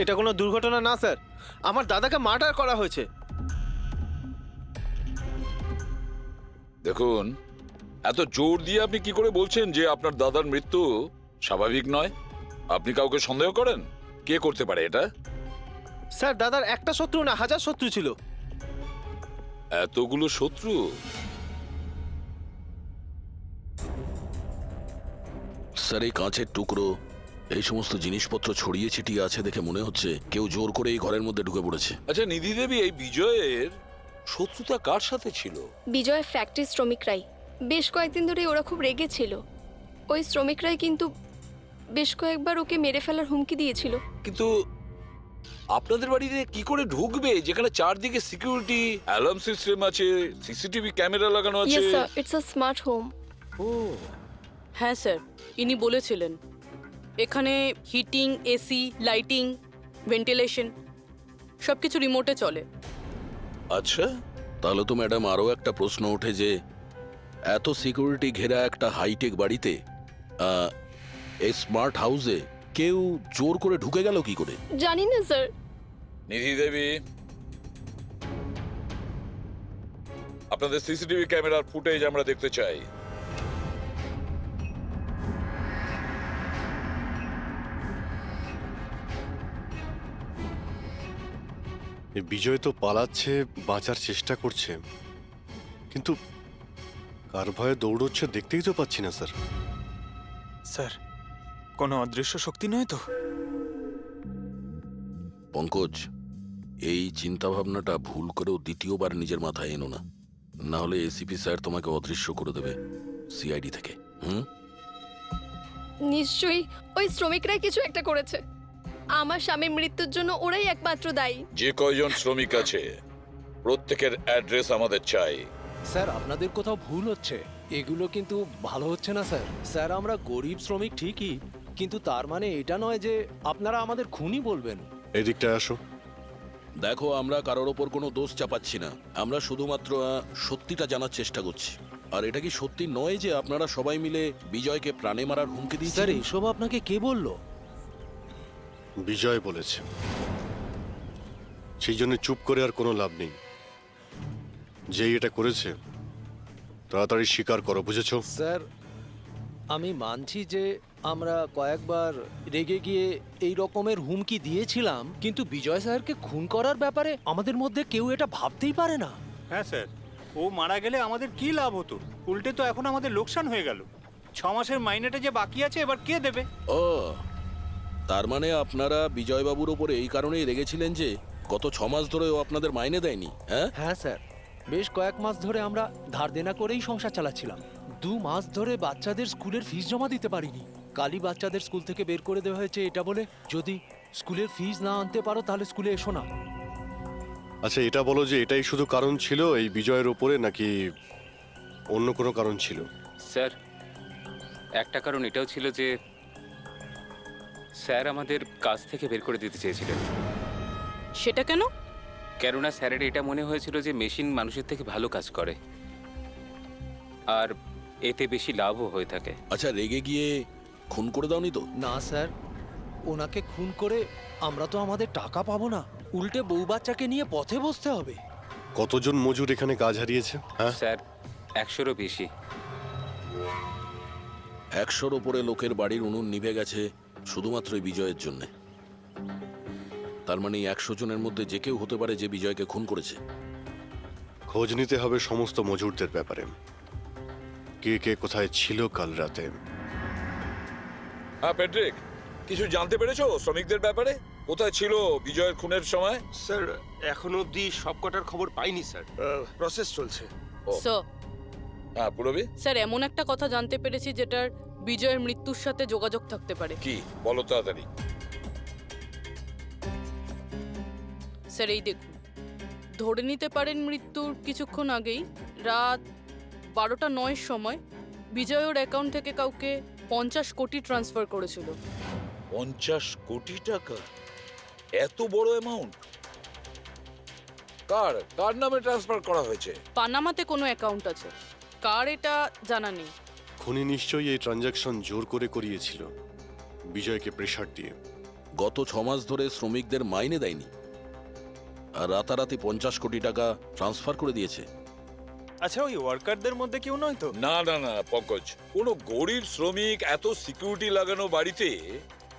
এটা কোনো দুর্ঘটনা না স্যার, আমার দাদাকে মার্ডার করা হয়েছে। দেখুন, এত জোর দিয়ে আপনি কি করে বলছেন যে আপনার দাদার মৃত্যু স্বাভাবিক নয়? আপনি কাউকে সন্দেহ করেন? কে করতে পারে এটা? স্যার দাদার একটা শত্রু না, হাজার শত্রু ছিল। এতগুলো শত্রু? স্যার, এই কাঁচের টুকরো, এই সমস্ত জিনিসপত্র ছড়িয়ে ছিটিয়ে আছে দেখে মনে হচ্ছে কেউ জোর করে এই ঘরের মধ্যে ঢুকে পড়েছে। আচ্ছা নিধি দেবী, এই বিজয়ের শত্রুতা কার সাথে ছিল? বিজয় ফ্যাক্টরি শ্রমিকরাই। বেশ কয়েকদিন ধরে ওরা খুব রেগে ছিল। ওই শ্রমিকরাই কিন্তু বেশ কয়েকবার ওকে মেরে ফেলার হুমকি দিয়েছিল। কিন্তু আপনাদের বাড়িতে কি করে ঢুকবে যেখানে চারদিকে সিকিউরিটি, অ্যালার্ম সিস্টেম আছে, সিসিটিভি ক্যামেরা লাগানো আছে? Yes sir, it's a smart home. ও, হ্যাঁ স্যার, ইনি বলেছিলেন এখানে হিটিং, এসি, লাইটিং, ভেন্টিলেশন সবকিছু রিমোটে চলে। আচ্ছা। তাহলে তো ম্যাডাম আরও একটা প্রশ্ন ওঠে যে এত সিকিউরিটি ঘেরা একটা হাইটেক বাড়িতে, এই স্মার্ট হাউসে কেউ জোর করে ঢুকে গেল কি করে? জানি না স্যার। নিধি দেবী, আপনাদের সিসিটিভি ক্যামেরার ফুটেজ আমরা দেখতে চাই। বিজয় তো পালাচ্ছে, বাঁচার চেষ্টা করছে, কিন্তু কার ভয়ে দৌড়চ্ছে দেখতেই তো পাচ্ছি না স্যার। স্যার, কোনো অদৃশ্য শক্তি নয় তো? পঙ্কজ, এই চিন্তাভাবনাটা ভুল করেও দ্বিতীয়বার নিজের মাথায় এনো না, না হলে এসিপি স্যার তোমাকে অদৃশ্য করে দেবে সিআইডি থেকে। নিশ্চয়ই ওই শ্রমিকরাই কিছু একটা করেছে। আমার স্বামীর মৃত্যুর জন্য ওরাই একমাত্র দায়ী। যে কয়জন শ্রমিক আছে প্রত্যেকের অ্যাড্রেস আমাদের চাই। স্যার, আপনাদের কোথাও ভুল হচ্ছে, এগুলো কিন্তু ভালো হচ্ছে না স্যার। স্যার, আমরা গরিব শ্রমিক ঠিকই, কিন্তু তার মানে এটা নয় যে আপনারা আমাদের খুনি বলবেন। এই দিকটায় আসো। দেখো, আমরা কারোর ওপর কোনো দোষ চাপাচ্ছি না, আমরা শুধুমাত্র সত্যিটা জানার চেষ্টা করছি। আর এটা কি সত্যি নয় যে আপনারা সবাই মিলে বিজয়কে প্রাণে মারার হুমকি দিয়েছেন? স্যার, এসব আপনাকে কে বললো? বিজয় বলেছে, সেই জন্য চুপ করে আর কোনো লাভ নেই। যেই এটা করেছে তাড়াতাড়ি স্বীকার করো, বুঝেছো? স্যার, আমি মানছি যে আমরা কয়েকবার রেগে গিয়ে এই রকমের হুমকি দিয়েছিলাম, কিন্তু বিজয় স্যারকে খুন করার ব্যাপারে আমাদের মধ্যে কেউ এটা ভাবতেই পারে না। হ্যাঁ স্যার, ও মারা গেলে আমাদের কি লাভ হতো? উল্টে তো এখন আমাদের লোকসান হয়ে গেল। 6 মাসের মাইনেটা যে বাকি আছে এবার কে দেবে? ও, তার মানে আপনারা বিজয়বাবুর ওপরে এই কারণেই রেগেছিলেন যে গত 6 মাস ধরে ও আপনাদের মাইনে দেয়নি? হ্যাঁ হ্যাঁ স্যার, বেশ কয়েক মাস ধরে আমরা ধার দেনা করেই সংসার চালাচ্ছিলাম। 2 মাস ধরে বাচ্চাদের স্কুলের ফিস জমা দিতে পারিনি। কালই বাচ্চাদের স্কুল থেকে বের করে দেওয়া হয়েছে এটা বলে, যদি স্কুলের ফিস না আনতে পারো তাহলে স্কুলে এসো না। আচ্ছা, এটা বলো যে এটাই শুধু কারণ ছিল এই বিজয়ের ওপরে, নাকি অন্য কোনো কারণ ছিল? স্যার, একটা কারণ এটাও ছিল যে স্যার আমাদের কাজ থেকে বের করে দিতে চেয়েছিলেন। সেটা কেন? কেননা স্যারের এটা মনে হয়েছিল যে মেশিন মানুষের থেকে ভালো কাজ করে আর এতে বেশি লাভও হয়ে থাকে। আচ্ছা, রেগে গিয়ে খুন করে দাওনি তো? না স্যার, ওনাকে খুন করে আমরা তো আমাদের টাকা পাবো না, উল্টে বউ বাচ্চাকে নিয়ে পথে বসতে হবে। কতজন মজুর এখানে কাজ হারিয়েছে? হ্যাঁ স্যার, 100-রও বেশি। 100-র ওপরে লোকের বাড়ির উনুন নিভে গেছে শুধুমাত্র এই বিজয়ের জন্যে। তার মানে 100 জনের মধ্যে যে কেউ হতে পারে যে বিজয়কে খুন করেছে। খোঁজ নিতে হবে সমস্ত মজুরদের ব্যাপারে, কে কে কোথায় ছিল কাল রাতে। হ্যাঁ প্যাট্রিক, কিছু জানতে পেরেছো শ্রমিকদের ব্যাপারে? কোথায় ছিল বিজয়ের খুনের সময়? স্যার এখনো অব্দি সব কটার খবর পাইনি স্যার, প্রসেস চলছে। স্যার, হ্যাঁ পুরবি, স্যার, এমন একটা কথা জানতে পেরেছি যেটার বিজয়ের মৃত্যুর সাথে যোগাযোগ থাকতে পারে। কি বলো তাড়াতাড়ি। স্যার, এই দেখুন, ধরে নিতে পারেন মৃত্যুর কিছুক্ষণ আগেই রাত 12:09 সময় বিজয় ওর অ্যাকাউন্ট থেকে কাউকে 50 কোটি ট্রান্সফার করেছিল। 50 কোটি টাকা? এত বড় অ্যামাউন্ট কার কার নামে ট্রান্সফার করা হয়েছে? পানামাতে কোনো অ্যাকাউন্ট আছে, কার এটা জানা নেই। খুনি নিশ্চয়ই এই ট্রানজাকশন জোর করে করিয়েছিল বিজয়কে প্রেসার দিয়ে। গত 6 মাস ধরে শ্রমিকদের মাইনে দেয়নি, আর রাতারাতি 50 কোটি টাকা ট্রান্সফার করে দিয়েছে। আচ্ছা, ওই ওয়ার্কারদের মধ্যে কেউ নয় তো? না না না পঙ্কজ, কোনো গরিব শ্রমিক এত সিকিউরিটি লাগানো বাড়িতে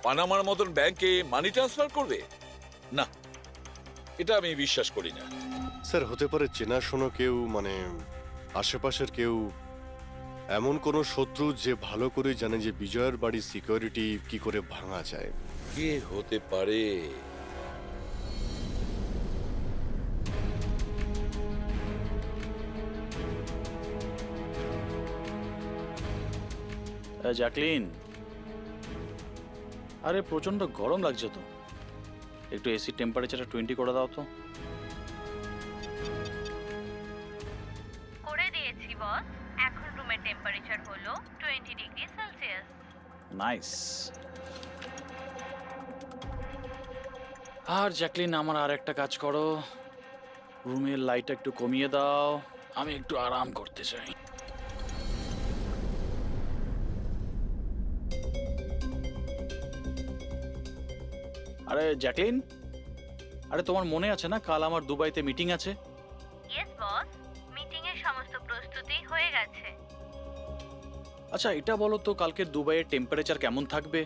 পানামার মতন ব্যাংকে মানি ট্রান্সফার করবে? না, এটা আমি বিশ্বাস করি না। স্যার, হতে পারে চেনাশোনা কেউ, মানে আশেপাশের কেউ, এমন কোনো শত্রু যে ভালো করে জানে যে বিজয়ের বাড়ির সিকিউরিটি কি করে ভাঙা যায়। কে হতে পারে? জ্যাকলিন, আরে প্রচন্ড গরম লাগছে তো, একটু এসি টেম্পারেচারটা 20 করে দাও তো। করে দিয়েছি বস। এখন রুমের টেম্পারেচার হলো 20 ডিগ্রি সেলসিয়াস। নাইস। আর জ্যাকলিন, আমার আর একটা কাজ করো, রুমের লাইটটা একটু কমিয়ে দাও, আমি একটু আরাম করতে চাই। আরে জ্যাকলিন, আরে তোমার মনে আছে না কাল আমার দুবাইতে মিটিং আছে? ইয়েস বস, মিটিং এর সমস্ত প্রস্তুতি হয়ে গেছে। আচ্ছা এটা বলো তো, কালকে দুবাইয়ের টেম্পারেচার কেমন থাকবে?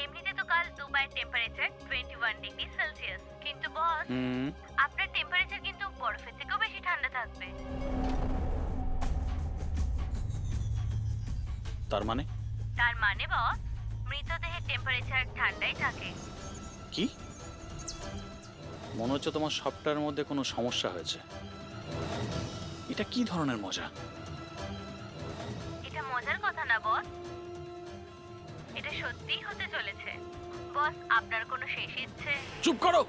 এমনিতে তো কাল দুবাইয়ের টেম্পারেচার 21 ডিগ্রি সেলসিয়াস, কিন্তু বস আপনার টেম্পারেচার কিন্তু বরফের থেকেও বেশি ঠান্ডা থাকবে। তার মানে? তার মানে বস, মৃতদেহের টেম্পারেচার ঠান্ডাই থাকে। কি? মনে হচ্ছে তোমার সফটওয়্যারের মধ্যে কোনো সমস্যা হয়েছে। এটা কি ধরনের মজা? এটা মজার কথা না বস, এটা সত্যিই হতে চলেছে। বস, আপনার কোনো শেষ ইচ্ছে? চুপ করো,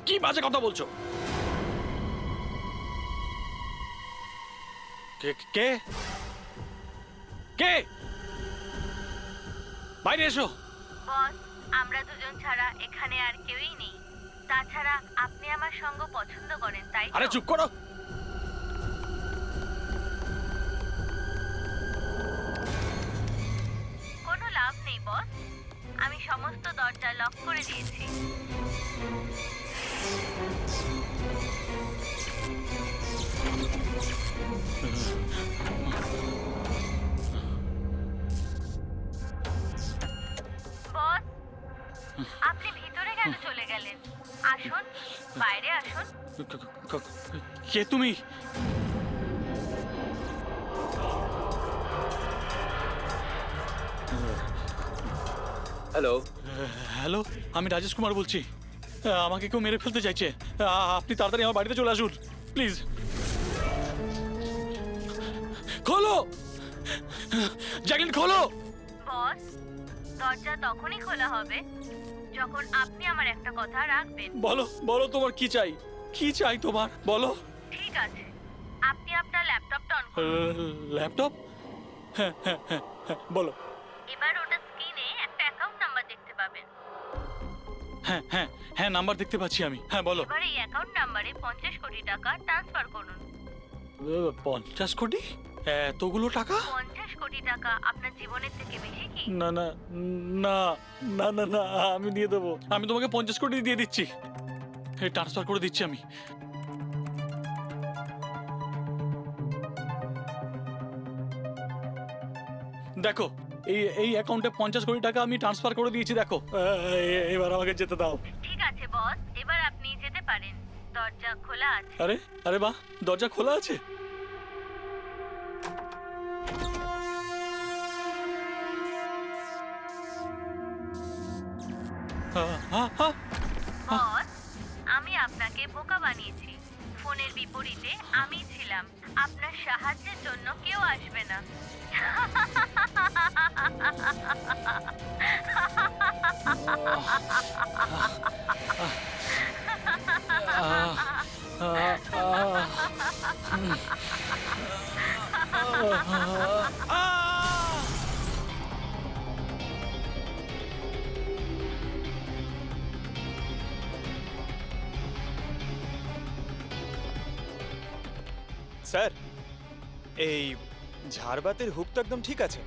কি বাজে কথা বলছো? কে কে কে? বাইরে এসো। বস, আমরা দুজন ছাড়া এখানে আর কেউই নেই। তাছাড়া আপনি আমার সঙ্গ পছন্দ করেন, তাই তো? আরে চুপ করো। কোনো লাভ নেই বস, আমি সমস্ত দরজা লক করে দিয়েছি। বস, আপনি ভিতরে কেন চলে গেলেন? আসুন, বাইরে আসুন। কে তুমি? হ্যালো। হ্যালো, আমি রাজেশ কুমার বলছি। আমাকে কেউ মেরে ফেলতে চাইছে। আপনি তাড়াতাড়ি আমার বাড়িতে চলে আসুন প্লিজ। খোলো জ্যাকলিন, খোলো। বস, দরজা তখনই খোলা হবে যখন আপনি আমার একটা কথা রাখবেন। বলো বলো, তোমার কি চাই? কি চাই তোমার, বলো। ঠিক আছে, আপনি আপনার ল্যাপটপটা অন করুন। ল্যাপটপ? হ্যাঁ হ্যাঁ হ্যাঁ হ্যাঁ, বলো। এবার ওটা স্ক্রিনে একটা অ্যাকাউন্ট নাম্বার দেখতে পাবেন। হ্যাঁ হ্যাঁ হ্যাঁ, নাম্বার দেখতে পাচ্ছি আমি। হ্যাঁ বলো। এবার এই অ্যাকাউন্ট নাম্বারে 50 কোটি টাকা ট্রান্সফার করুন। 50 কোটি? এতগুলো টাকা? 50 কোটি টাকা আপনার জীবনের থেকে বেশি কি? না না না না না না, আমি দিয়ে দেবো। আমি তোমাকে 50 কোটি দিয়ে দিচ্ছি, ট্রান্সফার করে দিচ্ছি আমি। দেখো, এই অ্যাকাউন্টে 50 কোটি টাকা আমি ট্রান্সফার করে দিয়েছি। দেখো, এবার আমাকে যেতে দাও। ঠিক আছে বস, এবার আপনি যেতে পারেন। দরজা খোলা আছে। আরে আরে বাহ, দরজা খোলা আছে। বস, আমি আপনাকে বোকা বানিয়েছি। ফোনের বিপরীতে আমি ছিলাম। আপনার সাহায্যের জন্য কেউ আসবে না। স্যার, এই ঝাড়বাতির হুক তো একদম ঠিক আছে।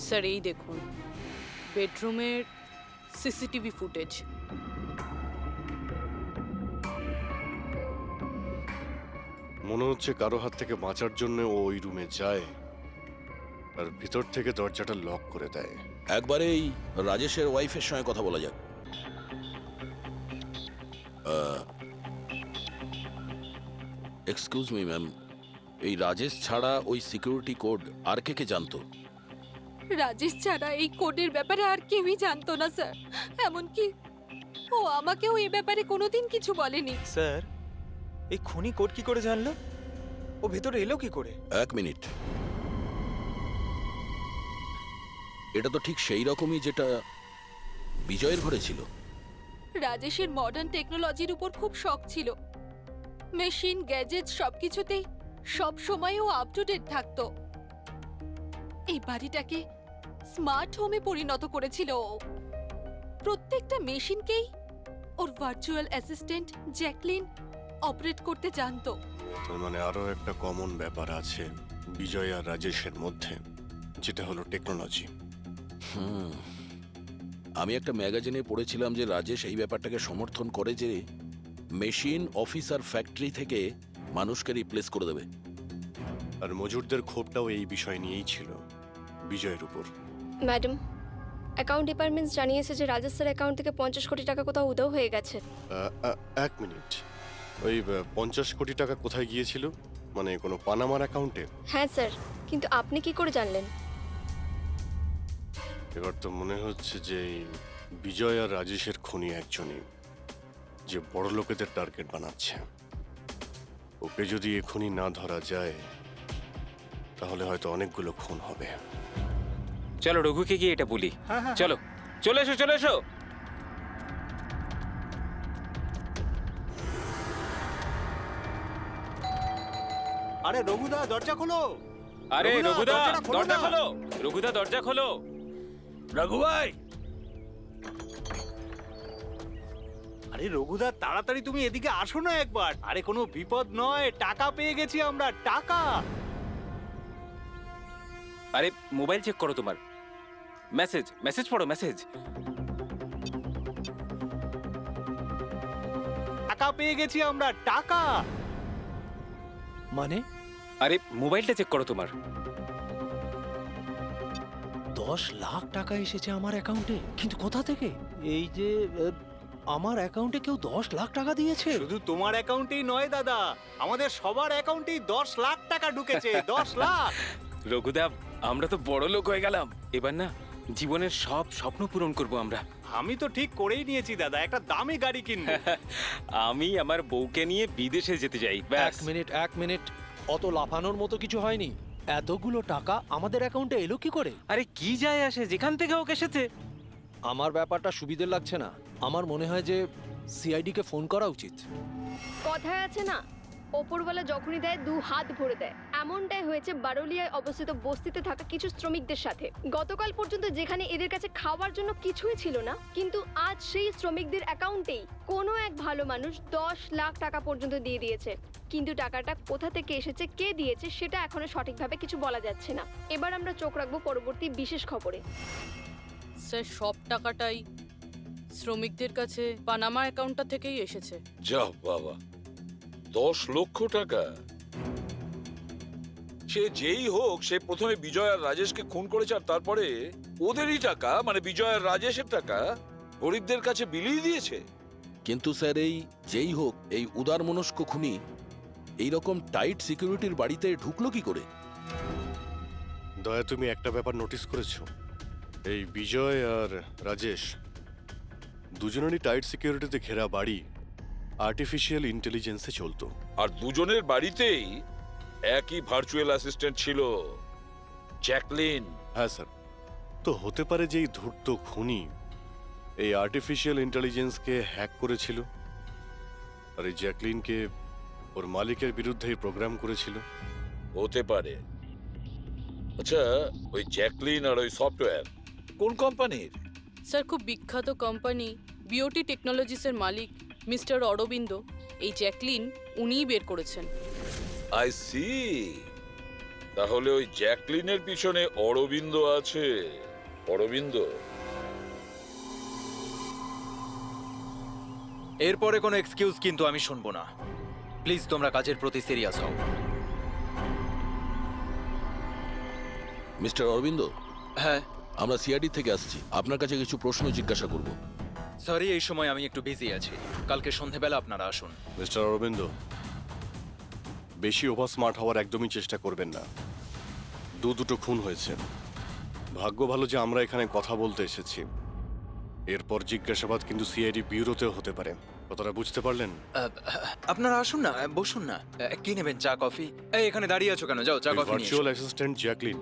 স্যার এই দেখুন বেডরুমের সিসিটিভি ফুটেজ। মনে হচ্ছে কারো হাত থেকে বাঁচার জন্য ও ওই রুমে যায় আর ভিতর থেকে দরজাটা লক করে দেয়। একবারে এই রাজেশের ওয়াইফের সঙ্গে কথা বলা যাক। এক্সকিউজ মি ম্যাম, এই রাজেশ ছাড়া ওই সিকিউরিটি কোড আর কে কে জানতো? রাজেশ ছাড়া এই কোডের ব্যাপারে আর কেউই জানতো না স্যার। এমনকি ও আমাকেও এই ব্যাপারে কোনোদিন কিছু বলেনি। স্যার এই খুনি কোড কি করে জানলো? ও ভেতরে এলো কি করে? এক মিনিট, এটা তো ঠিক সেই রকমই যেটা বিজয়ের ঘরে ছিল। রাজেশের মডার্ন টেকনোলজির উপর খুব শখ ছিল। মেশিন, গ্যাজেট সবকিছুতেই সব সময় ও আপ টু ডেট থাকতো। এই বাড়িটাকে স্মার্ট হোমে পরিণত করেছিল ও। প্রত্যেকটা মেশিনকেই ওর ভার্চুয়াল অ্যাসিস্ট্যান্ট জ্যাকলিন অপারেট করতে জানতো। তার মানে আরো একটা কমন ব্যাপার আছে বিজয় আর রাজেশের মধ্যে, যেটা হলো টেকনোলজি। আমি একটা ম্যাগাজিনে পড়েছিলাম যে রাজেশ এই ব্যাপারটাকে সমর্থন করে যে মেশিন, অফিস আর ফ্যাক্টরি থেকে মানুষকে রিপ্লেস করে দেবে। আর মজুরদের ক্ষোভটাও এই বিষয় নিয়েই ছিল, বিজয়ের উপর। ম্যাডাম, অ্যাকাউন্ট ডিপার্টমেন্ট জানিয়েছে যে রাজেশ স্যার অ্যাকাউন্ট থেকে 50 কোটি টাকা কোথাও উধাও হয়ে গেছে। এক মিনিট, ওই 50 কোটি টাকা কোথায় গিয়েছিল? মানে কোনো পানামার অ্যাকাউন্টে? হ্যাঁ স্যার, কিন্তু আপনি কি করে জানলেন? এবার তো মনে হচ্ছে যে এই বিজয় আর রাজেশের খুনি একজনই, যে বড় লোকেদের টার্গেট বানাচ্ছে। ওকে যদি এখনই না ধরা যায় তাহলে হয়তো অনেকগুলো খুন হবে। চলো রঘুকে গিয়ে এটা বলি। চলো, চলে এসো, চলে এসো। আরে রঘুদা দরজা খোলো। আরে রঘুদা দরজাটা খোলো দরজা না। খোলো, রঘুদা দরজা খোলো। রঘু ভাই, আরে রঘুদা তাড়াতাড়ি তুমি এদিকে আসো না একবার। আরে কোনো বিপদ নয়, টাকা পেয়ে গেছি আমরা, টাকা। আরে মোবাইল চেক করো তোমার। মেসেজ মেসেজ পড়ো, মেসেজ। টাকা পেয়ে গেছি আমরা, টাকা। মানে আরে মোবাইলটা চেক করো তোমার। 10 লাখ টাকা এসেছে আমার অ্যাকাউন্টে, কিন্তু কোথা থেকে? এই যে আমার অ্যাকাউন্টে কেউ 10 লাখ টাকা দিয়েছে। শুধু তোমার অ্যাকাউন্টেই নয় দাদা, আমাদের সবার অ্যাকাউন্টেই 10 লাখ টাকা ঢুকেছে। 10 লাখ। রঘুদা, আমরা তো বড় লোক হয়ে গেলাম। এবার না জীবনের সব স্বপ্ন পূরণ করব আমরা। আমি তো ঠিক করেই নিয়েছি দাদা, একটা দামি গাড়ি কিনবো। আমি আমার বউকে নিয়ে বিদেশে যেতে চাই। ব্যাস। এক মিনিট, অত লাফানোর মতো কিছু হয়নি। এতগুলো টাকা আমাদের অ্যাকাউন্টে এলো কি করে? আরে কি যায় আসে যেখান থেকে হোক এসেছে। আমার ব্যাপারটা সুবিধে লাগছে না। আমার মনে হয় যে সিআইডি কে ফোন করা উচিত। কথায় আছে না, ওপরওয়ালা যখনই দেয় 2 হাত ভরে দেয়। এমনটাই হয়েছে বারোলিয়ায় অবস্থিত বস্তিতে থাকা কিছু শ্রমিকদের সাথে। গতকাল পর্যন্ত যেখানে এদের কাছে খাওয়ার জন্য কিছুই ছিল না, কিন্তু আজ সেই শ্রমিকদের অ্যাকাউন্টেই কোনো এক ভালো মানুষ 10 লাখ টাকা পর্যন্ত দিয়ে দিয়েছে। কিন্তু টাকাটা কোথা থেকে এসেছে, কে দিয়েছে, সেটা এখনো সঠিকভাবে কিছু বলা যাচ্ছে না। এবার আমরা চোখ রাখবো পরবর্তী বিশেষ খবরে। স্যার সব টাকাটাই শ্রমিকদের কাছে পানামা অ্যাকাউন্টটা থেকেই এসেছে। যা বাবা, 10 লক্ষ টাকা! সে যেই হোক, সে প্রথমে বিজয় আর রাজেশকে খুন করেছে, আর তারপরে ওদেরই টাকা, মানে বিজয় আর রাজেশের টাকা গরিবদের কাছে বিলিয়ে দিয়েছে। কিন্তু স্যার, এই যেই হোক, এই উদারমনস্ক খুনি এইরকম টাইট সিকিউরিটির বাড়িতে ঢুকলো কি করে? দয়া, তুমি একটা ব্যাপার নোটিস করেছো? এই বিজয় আর রাজেশ দুজনেরই টাইট সিকিউরিটিতে ঘেরা বাড়ি আর্টিফিশিয়াল ইন্টেলিজেন্সে চলতো। আর দুজনের বাড়িতেই একই ভার্চুয়াল অ্যাসিস্ট্যান্ট ছিল, জ্যাকলিন। হ্যাঁ স্যার, তো হতে পারে যে এই ধূর্ত খুনি এই আর্টিফিশিয়াল ইন্টেলিজেন্সকে হ্যাক করেছিল আর এই জ্যাকলিনকে ওর মালিকের বিরুদ্ধে প্রোগ্রাম করেছিল। হতে পারে। আচ্ছা, ওই জ্যাকলিন আর ওই সফটওয়্যার কোন কোম্পানির? স্যার খুব বিখ্যাত কোম্পানি বিওটি টেকনোলজিসের মালিক মিস্টার অরবিন্দ। এই জ্যাকলিন উনিই বের করেছেন। I see. তাহলে ওই জ্যাকলিনের পিছনে অরবিন্দ আছে। অরবিন্দ, এরপরে কোনো এক্সকিউজ কিন্তু আমি শুনবো না। প্লিজ তোমরা কাজের প্রতি সিরিয়াস হও। মিস্টার অরবিন্দ, হ্যাঁ আমরা সিআইডি থেকে আসছি, আপনার কাছে কিছু প্রশ্ন জিজ্ঞাসা করব। সরি, এই সময় আমি একটু বিজি আছি। কালকে সন্ধেবেলা আপনারা আসুন। মিস্টার অরবিন্দ, বেশি ওভার স্মার্ট হওয়ার একদমই চেষ্টা করবেন না। দুটো খুন হয়েছে, ভাগ্য ভালো যে আমরা এখানে কথা বলতে এসেছি। এরপর জিজ্ঞাসাবাদ কিন্তু সিআইডি ব্যুরোতেও হতে পারে, কথাটা বুঝতে পারলেন? আপনারা আসুন না, বসুন না। কি নেবেন, চা কফি? এই এখানে দাঁড়িয়ে আছো কেন? যাও চা কফি নিয়ে ভার্চুয়াল অ্যাসিস্ট্যান্ট জ্যাকলিন,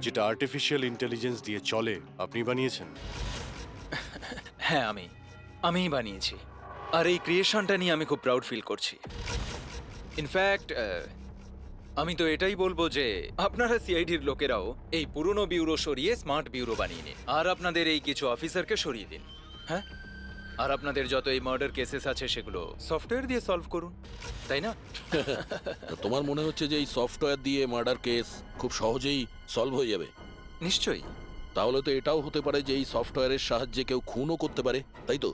যেটা আর্টিফিশিয়াল ইন্টেলিজেন্স দিয়ে চলে, আপনি বানিয়েছেন? হ্যাঁ, আমিই বানিয়েছি। আর এই ক্রিয়েশনটা নিয়ে আমি খুব প্রাউড ফিল করছি। ইনফ্যাক্ট আমি তো এটাই বলবো যে আপনারা সিআইডির লোকেরাও এই পুরনো ব্যুরো সরিয়ে স্মার্ট ব্যুরো বানিয়ে নিন, আর আপনাদের এই কিছু অফিসারকে সরিয়ে দিন। হ্যাঁ, আর আপনাদের যত এই মার্ডার কেসেস আছে সেগুলো সফটওয়্যার দিয়ে সলভ করুন, তাই না? তো তোমার মনে হচ্ছে যে এই সফটওয়্যার দিয়ে মার্ডার কেস খুব সহজেই সলভ হয়ে যাবে? নিশ্চয়ই। তাহলে তো এটাও হতে পারে যে এই সফটওয়্যারের সাহায্যে কেউ খুনও করতে পারে, তাই তো?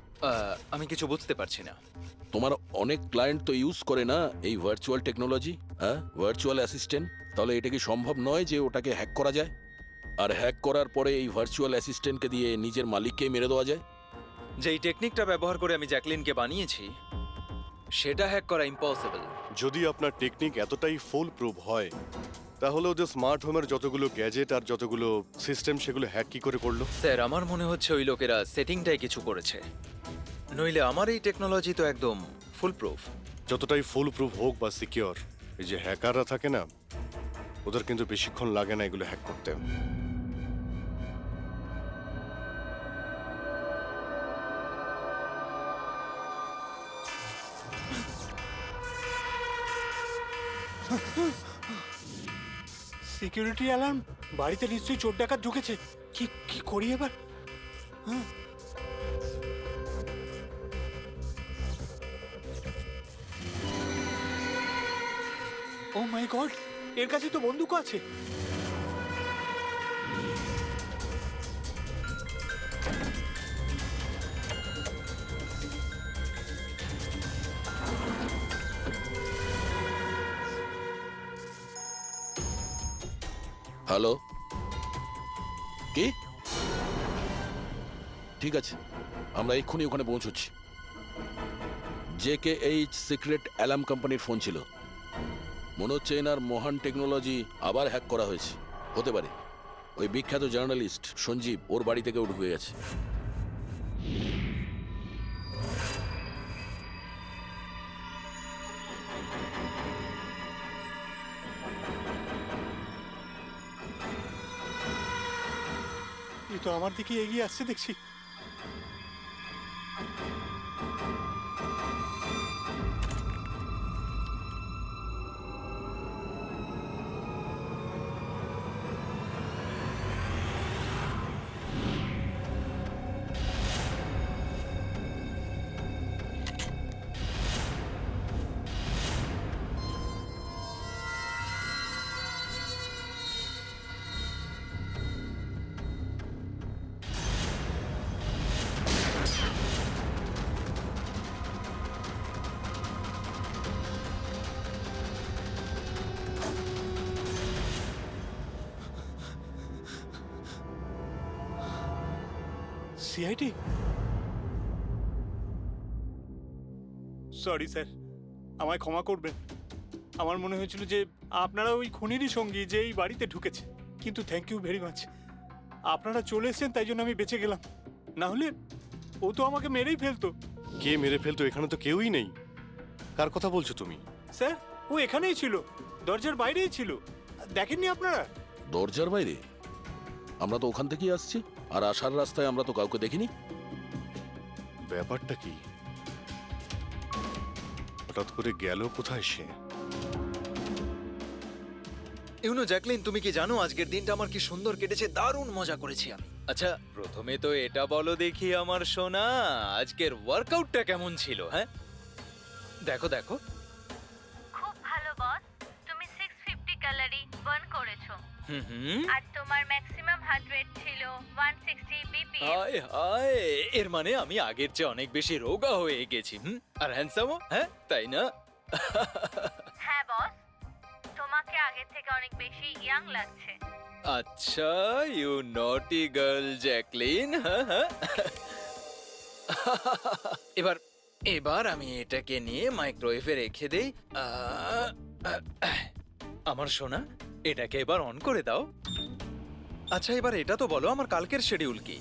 আমি কিছু বুঝতে পারছি না। তোমার অনেক ক্লায়েন্ট তো ইউজ করে না এই ভার্চুয়াল টেকনোলজি, হ্যাঁ, ভার্চুয়াল অ্যাসিস্ট্যান্ট। তাহলে এটা কি সম্ভব নয় যে ওটাকে হ্যাক করা যায়, আর হ্যাক করার পরে এই ভার্চুয়াল অ্যাসিস্ট্যান্টকে দিয়ে নিজের মালিককেই মেরে দেওয়া যায়? যেই টেকনিকটা ব্যবহার করে আমি জ্যাকলিনকে বানিয়েছি সেটা হ্যাক করা ইম্পসিবল। যদি আপনার টেকনিক এতটাই ফুল প্রুফ হয়, তাহলে ওদের স্মার্ট হোমের যতগুলো গ্যাজেট আর যতগুলো সিস্টেম, সেগুলো হ্যাক কি করে করলো? স্যার, আমার মনে হচ্ছে ওই লোকেরা সেটিংটাই কিছু করেছে, নইলে আমার এই টেকনোলজি তো একদম ফুল প্রুফ। যতটাই ফুল প্রুফ হোক বা সিকিউর, এই যে হ্যাকাররা থাকে না, ওদের কিন্তু বেশিক্ষণ লাগে না এগুলো হ্যাক করতে। Security alarm! বাড়িতে নিশ্চয়ই চোর ডাকাত ঢুকেছে। কি কি করি এবার? ও মাই গড, এর কাছে তো বন্দুক আছে। হ্যালো, কি? ঠিক আছে, আমরা এক্ষুনি ওখানে পৌঁছচ্ছি। JKH সিক্রেট অ্যালার্ম কোম্পানির ফোন ছিল। মনে হচ্ছে এনার মহান টেকনোলজি আবার হ্যাক করা হয়েছে। হতে পারে ওই বিখ্যাত জার্নালিস্ট সঞ্জীব, ওর বাড়ি থেকেও ঢুকে গেছে। এ তো আমার দিকে এগিয়ে আসছে দেখছি। সিআইডি? সরি স্যার, আমায় ক্ষমা করবেন। আমার মনে হয়েছিল যে আপনারা ওই খুনিরই সঙ্গী যে এই বাড়িতে ঢুকেছে। কিন্তু থ্যাংক ইউ ভেরি মাচ, আপনারা চলে এসেছেন, তাই জন্য আমি বেঁচে গেলাম। না হলে ও তো আমাকে মেরেই ফেলতো। কে মেরে ফেলতো? এখানে তো কেউই নেই। কার কথা বলছো তুমি? স্যার, ও এখানেই ছিল, দরজার বাইরেই ছিল। দেখেননি আপনারা? দরজার বাইরে? আমরা তো ওখান থেকেই আসছি, আর আসার রাস্তায় আমরা তো কাউকে দেখিনি। ব্যাপারটা কি? হঠাৎ করে গেল কোথায় সে? ইউনো জ্যাকলিন, তুমি কি জানো আজকের দিনটা আমার কি সুন্দর কেটেছে? দারুণ মজা করেছি আমি। আচ্ছা, প্রথমে তো এটা বলো দেখি আমার সোনা, আজকের ওয়ার্কআউটটা কেমন ছিল? হ্যাঁ, দেখো দেখো। খুব ভালো বস। তুমি 650 ক্যালোরি হুম। আর তোমার ম্যাক্সিমাম হার্ট রেট ছিল 160 বিপিএম। হায় হায়, এর মানে আমি আগের চেয়ে অনেক বেশি রোগা হয়ে গেছি। আর হ্যান্ডসামও, হ্যাঁ তাই না? হ্যাঁ বস, তোমাকে আগের থেকে অনেক বেশি ইয়াং লাগছে। আচ্ছা, ইউ নটি গার্ল জ্যাকলিন। এবার এবার আমি এটাকে নিয়ে মাইক্রোওয়েভে রেখে দেই। আমার সোনা, এটাকে এবার অন করে দাও। আচ্ছা, এবার এটা তো বলো আমার কালকের শিডিউল কি?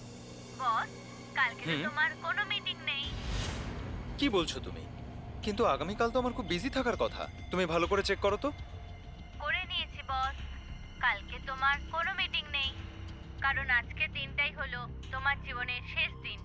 বস, কালকে তো তোমার কোনো মিটিং নেই। কি বলছো তুমি? কিন্তু আগামীকাল তো আমার খুব বিজি থাকার কথা। তুমি ভালো করে চেক করো তো। করে নিয়েছি বস, কালকে তোমার কোনো মিটিং নেই, কারণ আজকের দিনটাই হলো তোমার জীবনের শেষ দিন।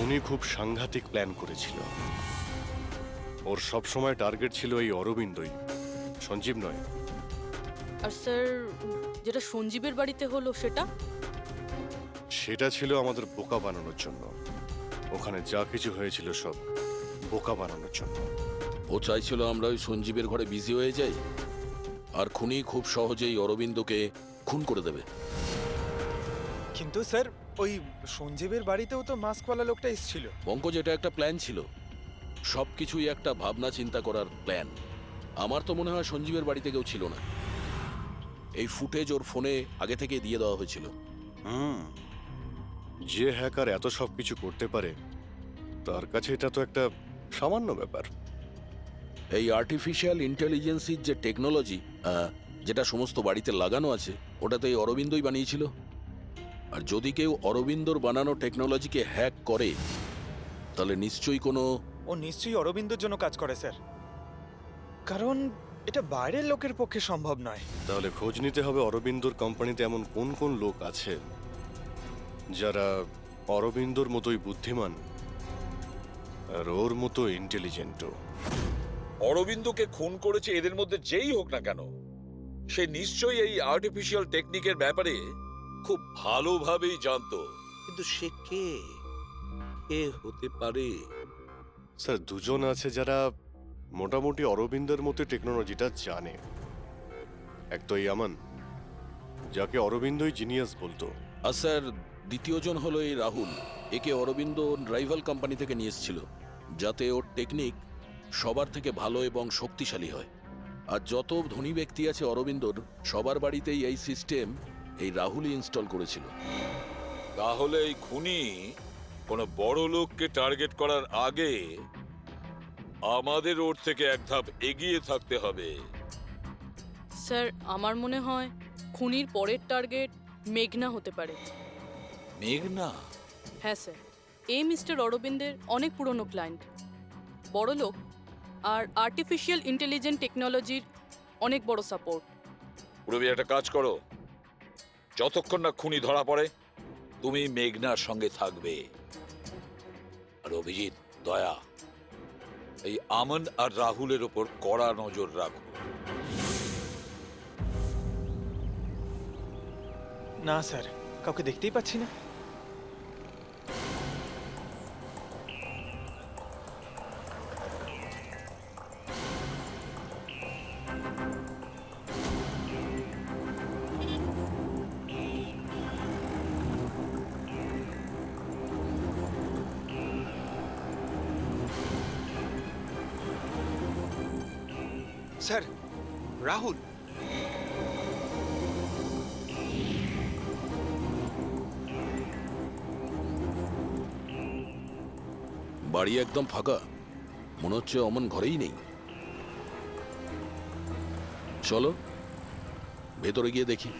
উনি খুব সাংঘাতিক প্ল্যান করেছিল। ওর সব সময় টার্গেট ছিল এই অরবিন্দই, সঞ্জীব নয়। আর স্যার, যেটা সঞ্জীবের বাড়িতে হলো সেটা? সেটা ছিল আমাদের বোকা বানানোর জন্য। ওখানে যা কিছু হয়েছিল সব বোকা বানানোর জন্য। ও চাইছিল আমরা ওই সঞ্জীবের ঘরে বিজি হয়ে যাই, আর খুনি খুব সহজেই অরবিন্দকে খুন করে দেবে। কিন্তু স্যার, ওই সঞ্জীবের বাড়িতেও তো মাস্কওয়ালা লোকটা এসেছিল। পঙ্কজ, এটা একটা প্ল্যান ছিল। সবকিছুই একটা ভাবনা চিন্তা করার প্ল্যান। আমার তো মনে হয় সঞ্জীবের বাড়িতে কেউ ছিল না। এই ফুটেজ ওর ফোনে আগে থেকে দিয়ে দেওয়া হয়েছিল। যে হ্যাকার এত সব কিছু করতে পারে, তার কাছে এটা তো একটা সামান্য ব্যাপার। এই আর্টিফিশিয়াল ইন্টেলিজেন্সির যে টেকনোলজি, যেটা সমস্ত বাড়িতে লাগানো আছে, ওটা তো এই অরবিন্দই বানিয়েছিল। আর যদি কেউ অরবিন্দর বানানো টেকনোলজিকে হ্যাক করে, তাহলে নিশ্চয়ই কোনো... ও নিশ্চয়ই অরবিন্দর জন্য কাজ করে স্যার, কারণ এটা বাইরের লোকের পক্ষে সম্ভব নয়। তাহলে খোঁজ নিতে হবে অরবিন্দর কোম্পানিতে এমন কোন কোন লোক আছে যারা অরবিন্দর মতোই বুদ্ধিমান আর ওর মতো ইন্টেলিজেন্টও। অরবিন্দকে খুন করেছে এদের মধ্যে যেই হোক না কেন, সে নিশ্চয়ই এই আর্টিফিশিয়াল টেকনিকের ব্যাপারে খুব ভালোভাবেই জানতো। কিন্তু সে কে হতে পারে? স্যার, দুজন আছে যারা মোটামুটি অরবিন্দের মতো টেকনোলজিটা জানে। এক তো ইয়ামান, যাকে অরবিন্দই জিনিয়াস বলতো। আর স্যার, দ্বিতীয়জন হলো এই রাহুল। একে অরবিন্দ রাইভাল কোম্পানি থেকে নিয়ে এসেছিল, যাতে ওর টেকনিক সবার থেকে ভালো এবং শক্তিশালী হয়। আর যত ধনী ব্যক্তি আছে অরবিন্দর, সবার বাড়িতেই এই সিস্টেম এই রাহুলই ইনস্টল করেছিল। তাহলে এই খুনি কোনো বড় লোককে টার্গেট করার আগে আমাদের ওর থেকে এক ধাপ এগিয়ে থাকতে হবে। স্যার, আমার মনে হয় খুনির পরের টার্গেট মেঘনা হতে পারে। মেঘনা? হ্যাঁ স্যার, এই মিস্টার অরবিন্দের অনেক পুরনো ক্লায়েন্ট, বড় লোক, আর আর্টিফিশিয়াল ইন্টেলিজেন্ট টেকনোলজির অনেক বড় সাপোর্ট। পুরবি, একটা কাজ করো, যতক্ষণ না খুনি ধরা পড়ে তুমি মেঘনার সঙ্গে থাকবে। আর অভিজিৎ, দয়া, এই আমন আর রাহুলের ওপর কড়া নজর রাখো। না স্যার, কাউকে দেখতেই পাচ্ছি না। স্যার, রাহুল। বাড়ি একদম ফাঁকা, মনে হচ্ছে অমন ঘরেই নেই। চলো ভেতরে গিয়ে দেখি।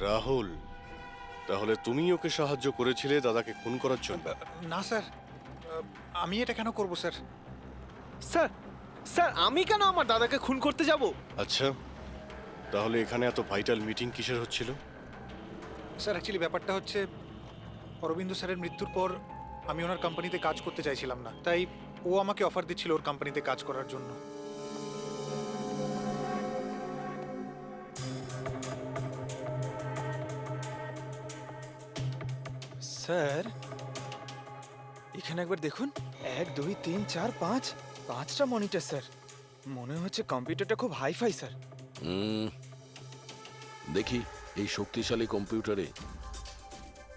রাহুল, তাহলে তুমি ওকে সাহায্য করেছিলে দাদাকে খুন করার জন্য? না স্যার, আমি এটা কেন করব স্যার? স্যার স্যার আমি কেন আমার দাদাকে খুন করতে যাব? আচ্ছা, তাহলে এখানে এত ভাইটাল মিটিং কিসের হচ্ছিল? স্যার অ্যাকচুয়ালি ব্যাপারটা হচ্ছে অরবিন্দ স্যারের মৃত্যুর পর আমি ওনার কোম্পানিতে কাজ করতে চাইছিলাম না, তাই ও আমাকে অফার দিচ্ছিল ওর কোম্পানিতে কাজ করার জন্য। স্যার এখানে একবার দেখুন, 1 2 3 4 5 5টা মনিটর স্যার। মনে হচ্ছে কম্পিউটারটা খুব হাইফাই স্যার। দেখি এই শক্তিশালী কম্পিউটারে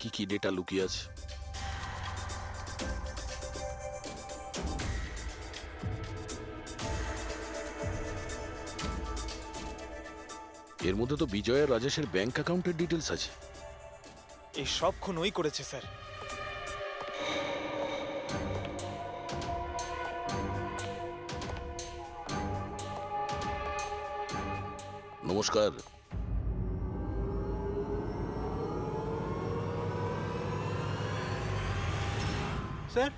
কি কি ডেটা লুকিয়ে আছে। এর মধ্যে তো বিজয় আর রাজেশের ব্যাংক অ্যাকাউন্টের ডিটেলস আছে। এই সব খুন ওই করেছে স্যার। নমস্কার। স্যার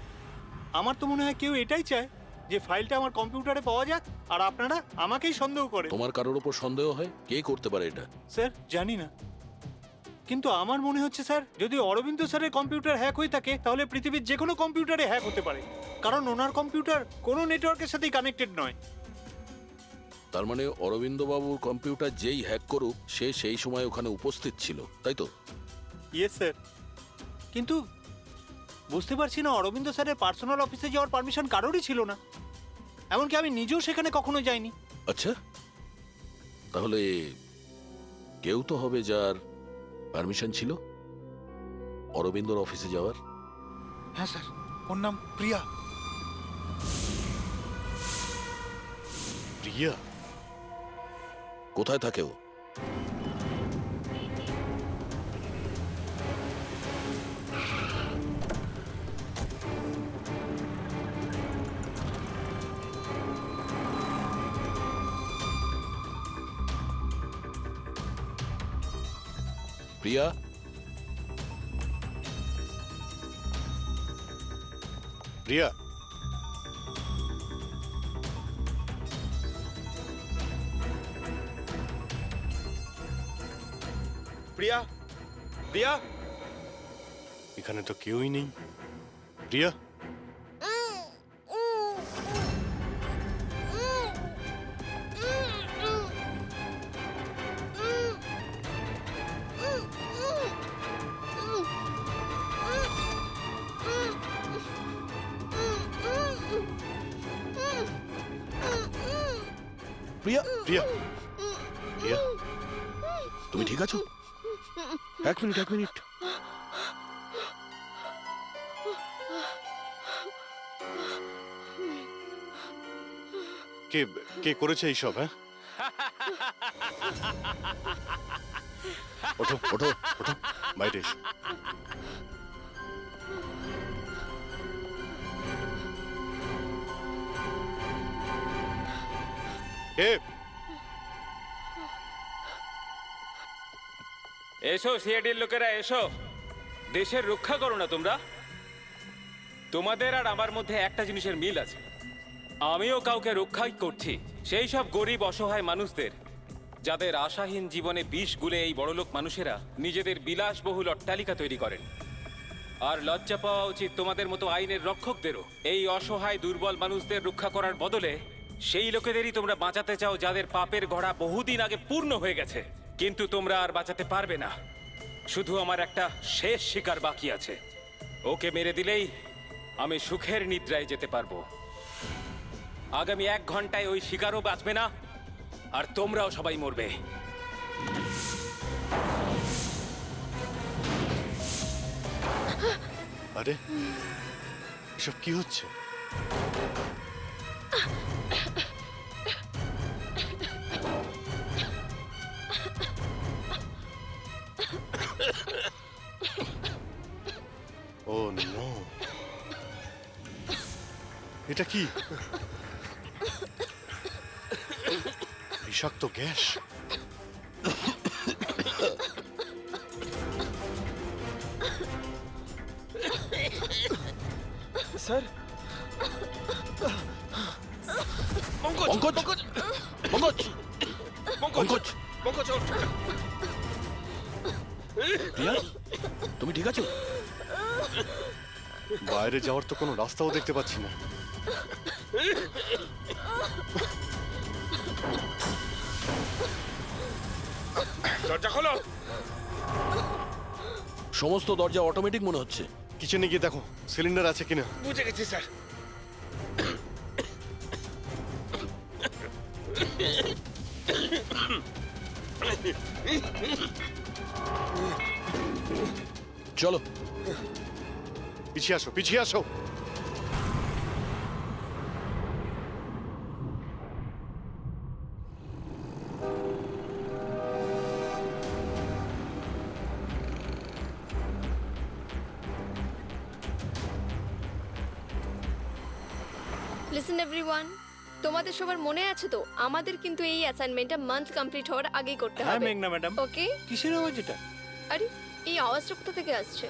আমার তো মনে হয় কেউ এটাই চায় যে ফাইলটা আমার কম্পিউটারে পাওয়া যাক আর আপনারা আমাকেই সন্দেহ করে। তোমার কারোর ওপর সন্দেহ হয়? কে করতে পারে এটা? স্যার জানি না, কিন্তু আমার মনে হচ্ছে স্যার যদি অরবিন্দ স্যারের কম্পিউটার হ্যাক হয়ে থাকে তাহলে পৃথিবীর যে কোনো কম্পিউটারে হ্যাক হতে পারে, কারণ ওনার কম্পিউটার কোনো নেটওয়ার্কের সাথেই কানেক্টেড নয়। তার মানে অরবিন্দ বাবুর কম্পিউটার যেই হ্যাক করুক সে সেই সময় ওখানে উপস্থিত ছিল, তাই তো? ইয়েস স্যার, কিন্তু বুঝতে পারছি না অরবিন্দ স্যারের পার্সোনাল অফিসে যাওয়ার পারমিশন কারোরই ছিল না, এমনকি আমি নিজেও সেখানে কখনো যাইনি। আচ্ছা, তাহলে কেউ তো হবে যার পারমিশন ছিল অরবিন্দর অফিসে যাওয়ার। হ্যাঁ স্যার, ওর নাম প্রিয়া। প্রিয়া? কোথায় থাকে ও? প্রিয়া? প্রিয়া? প্রিয়া? প্রিয়া? এখানে তো কেউই নেই। প্রিয়া? প্রিয়া? প্রিয়া? প্রিয়া? তুমি ঠিক আছো? এক মিনিট, এক মিনিট। কে কে করেছে এইসব? হ্যাঁ, ওঠো ওঠো ওঠো, বাইরে এসো। কে? এসো সিআইডির লোকেরা, এসো। দেশের রক্ষা করো না তোমরা? তোমাদের আর আমার মধ্যে একটা জিনিসের মিল আছে, আমিও কাউকে রক্ষাই করছি, সেই সব গরিব অসহায় মানুষদের যাদের আশাহীন জীবনে বিষ গুলে এই বড়লোক মানুষেরা নিজেদের বিলাসবহুল অট্টালিকা তৈরি করেন। আর লজ্জা পাওয়া উচিত তোমাদের মতো আইনের রক্ষকদেরও। এই অসহায় দুর্বল মানুষদের রক্ষা করার বদলে সেই লোকেদেরই তোমরা বাঁচাতে চাও যাদের পাপের ঘোড়া বহুদিন আগে পূর্ণ হয়ে গেছে, কিন্তু তোমরা আর বাঁচাতে পারবে না। শুধু আমার একটা শেষ শিকার বাকি আছে, ওকে মেরে দিলেই আমি সুখের নিদ্রায় যেতে পারবো। আগামী 1 ঘন্টায় ওই শিকারও বাঁচবে না, আর তোমরাও সবাই মরবে। আরে এসব কি হচ্ছে? ও নো, এটা কি? বিষাক্ত গ্যাস। স্যার। পঙ্কজ পঙ্কজ পঙ্কজ পঙ্কজ পঙ্কজ ওঠ। প্রিয়া, তুমি ঠিক আছো? বাইরে যাওয়ার তো কোনো রাস্তাও দেখতে পাচ্ছি না। দরজা খোলো। সমস্ত দরজা অটোমেটিক মনে হচ্ছে। কিচেনে গিয়ে দেখো সিলিন্ডার আছে কিনা। বুঝে গেছি স্যার। চলো পিছিয়ে আসো, পিছিয়ে আসো। লিসেন এভরিওয়ান, তোমাদের সবার মনে আছে তো আমাদের কিন্তু এই অ্যাসাইনমেন্টটা মান্থ কমপ্লিট হওয়ার আগেই করতে হ্যাঁ হবে। মেঘনা ম্যাডাম। ওকে? কিসের আওয়াজ এটা? আরে এই আওয়াজটা কোথা থেকে আসছে?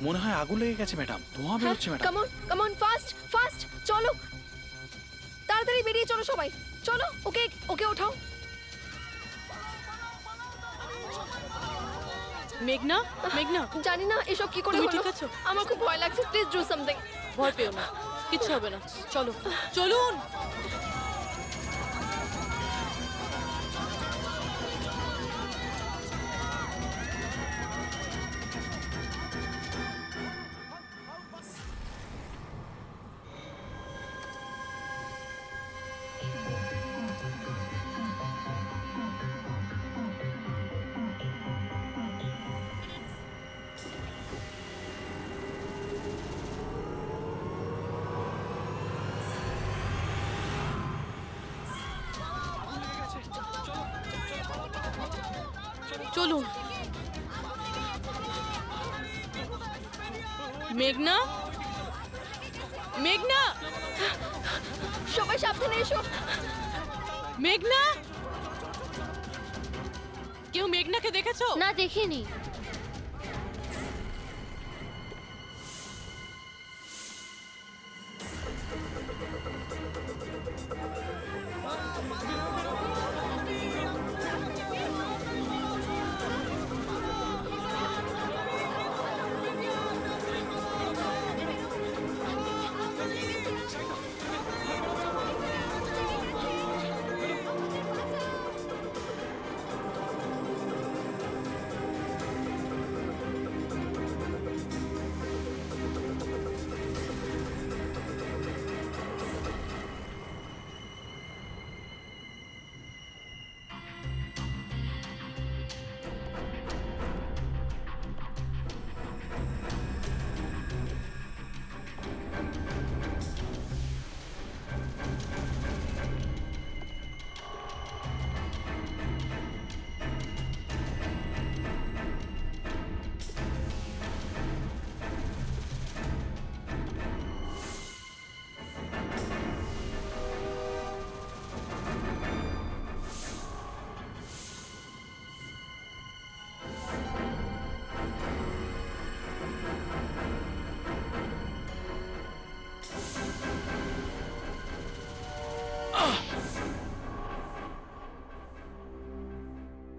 মনে হয় আগুন লেগে গেছে ম্যাডাম, ধোঁয়া বেরোচ্ছে madam. Come on fast fast চলো, তাড়াতাড়ি বেরিয়ে চলো সবাই, চলো। ওকে ওকে ওঠাও। মেঘনা, মেঘনা, জানি না এসব কি করে তুমি হলো। ঠিক আছো? আমার খুব ভয় লাগছে, প্লিজ ডু সামথিং। ভয় পেও না, কিচ্ছু হবে না। চলো, চলুন। চলুন। মেঘনা, মেঘনা, সবাই সাবধানে এসো। মেঘনা, কেউ মেঘনাকে দেখেছো? না, দেখিনি।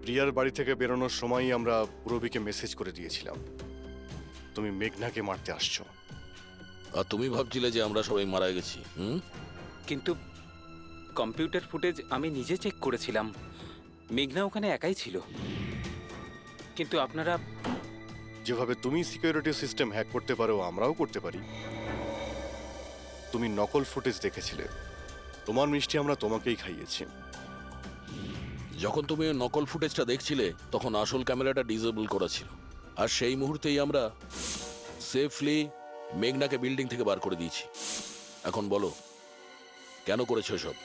প্রিয়ার বাড়ি থেকে বেরোনোর সময়ই আমরা পূরবীকে মেসেজ করে দিয়েছিলাম তুমি মেঘনাকে মারতে আসছো। আর তুমি ভাবছিলে যে আমরা সবাই মারা গেছি? কিন্তু কম্পিউটার ফুটেজ আমি নিজে চেক করেছিলাম, মেঘনা ওখানে একাই ছিল। কিন্তু আপনারা যেভাবে তুমি সিকিউরিটি সিস্টেম হ্যাক করতে পারো আমরাও করতে পারি। তুমি নকল ফুটেজ দেখেছিলে, তোমার মিষ্টি আমরা তোমাকেই খাইয়েছি। যখন তুমি ওই নকল ফুটেজটা দেখছিলে তখন আসল ক্যামেরাটা ডিসেবল করা ছিল, আর সেই মুহূর্তেই আমরা সেফলি মেঘনাকে বিল্ডিং থেকে বার করে দিয়েছি। এখন বলো কেন করেছো সব?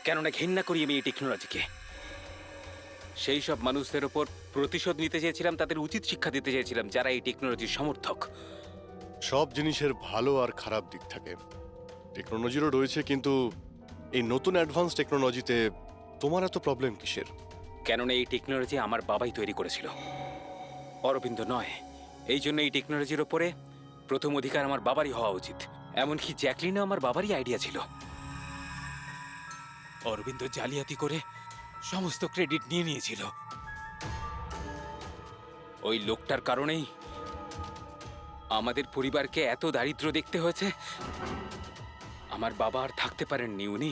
কেননা ঘৃণা করি আমি এই টেকনোলজিকে। সেই সব মানুষদের ওপর প্রতিশোধ নিতে চেয়েছিলাম, তাদের উচিত শিক্ষা দিতে চেয়েছিলাম যারা এই টেকনোলজির সমর্থক। সব জিনিসের ভালো আর খারাপ দিক থাকে, টেকনোলজিরও রয়েছে, কিন্তু এই নতুন অ্যাডভান্স টেকনোলজিতে তোমার এত প্রবলেম কিসের? কেননা এই টেকনোলজি আমার বাবাই তৈরি করেছিল। অরবিন্দ নয়। এই জন্য এই টেকনোলজির ওপরে প্রথম অধিকার আমার বাবারই হওয়া উচিত। এমনকি জ্যাকলিনও আমার বাবারই আইডিয়া ছিল। অরবিন্দ জালিয়াতি করে সমস্ত ক্রেডিট নিয়ে নিয়েছিল। ওই লোকটার কারণেই আমাদের পরিবারকে এত দারিদ্র দেখতে হয়েছে। আমার বাবা আর থাকতে পারেননি, উনি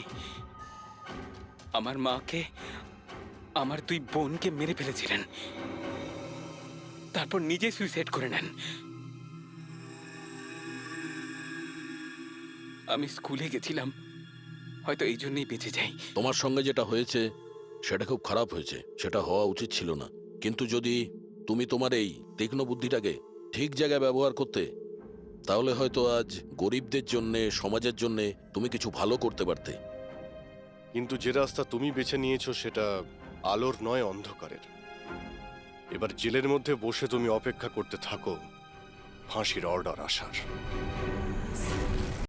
আমার মাকে, আমার 2 বোনকে মেরে ফেলেছিলেন, তারপর নিজে সুইসাইড করে নেন। আমি স্কুলে গেছিলাম, হয়তো এই জন্যই বেঁচে যাই। তোমার সঙ্গে যেটা হয়েছে সেটা খুব খারাপ হয়েছে, সেটা হওয়া উচিত ছিল না। কিন্তু যদি তুমি তোমার এই তীক্ষ্ণ বুদ্ধিটাকে ঠিক জায়গায় ব্যবহার করতে, তাহলে হয়তো আজ গরিবদের জন্যে, সমাজের জন্যে তুমি কিছু ভালো করতে পারতে। কিন্তু যে রাস্তা তুমি বেছে নিয়েছো সেটা আলোর নয়, অন্ধকারের। এবার জেলের মধ্যে বসে তুমি অপেক্ষা করতে থাকো ফাঁসির অর্ডার আসার।